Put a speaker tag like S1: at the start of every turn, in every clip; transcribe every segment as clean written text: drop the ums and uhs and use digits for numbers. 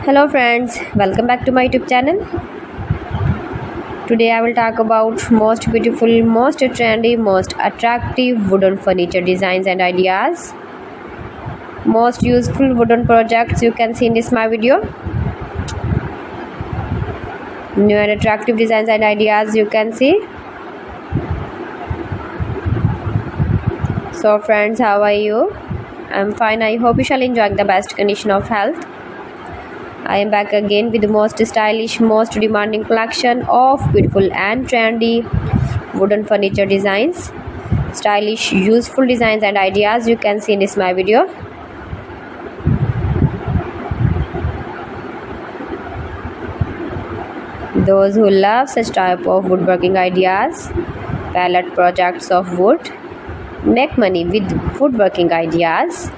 S1: Hello friends, welcome back to my YouTube channel. Today I will talk about most beautiful, most trendy, most attractive wooden furniture designs and ideas. Most useful wooden projects you can see in this my video. New and attractive designs and ideas you can see. So friends, how are you? I'm fine. I hope you shall enjoy the best condition of health. I am back again with the most stylish, most demanding collection of beautiful and trendy wooden furniture designs. Stylish, useful designs and ideas you can see in this my video. Those who love such type of woodworking ideas, palette projects of wood, make money with woodworking ideas.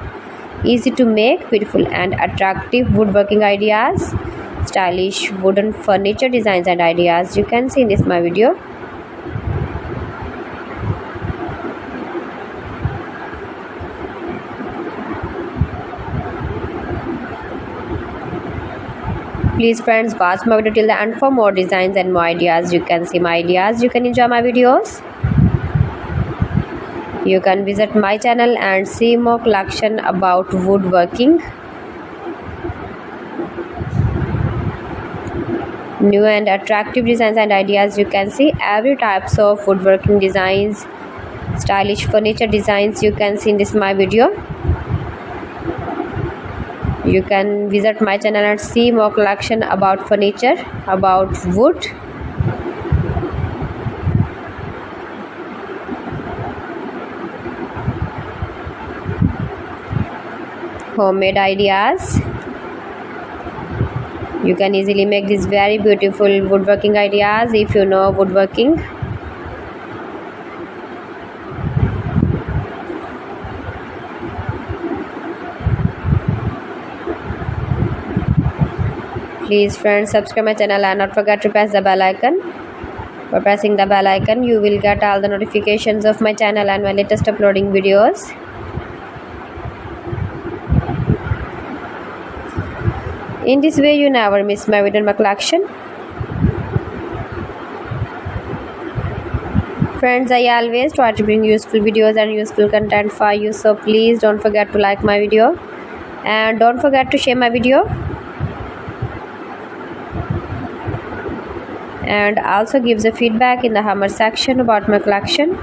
S1: Easy to make, beautiful and attractive woodworking ideas, stylish wooden furniture designs and ideas you can see in this my video. Please friends, watch my video till the end for more designs and more ideas. You can see my ideas, you can enjoy my videos. You can visit my channel and see more collection about woodworking. New and attractive designs and ideas you can see. Every types of woodworking designs, stylish furniture designs you can see in this my video. You can visit my channel and see more collection about furniture, about wood. Homemade ideas. You can easily make these very beautiful woodworking ideas if you know woodworking. Please friends, subscribe my channel and not forget to press the bell icon. By pressing the bell icon you will get all the notifications of my channel and my latest uploading videos. In this way you never miss my video and my collection. Friends, I always try to bring useful videos and useful content for you, so please don't forget to like my video and don't forget to share my video, and also give the feedback in the comment section about my collection.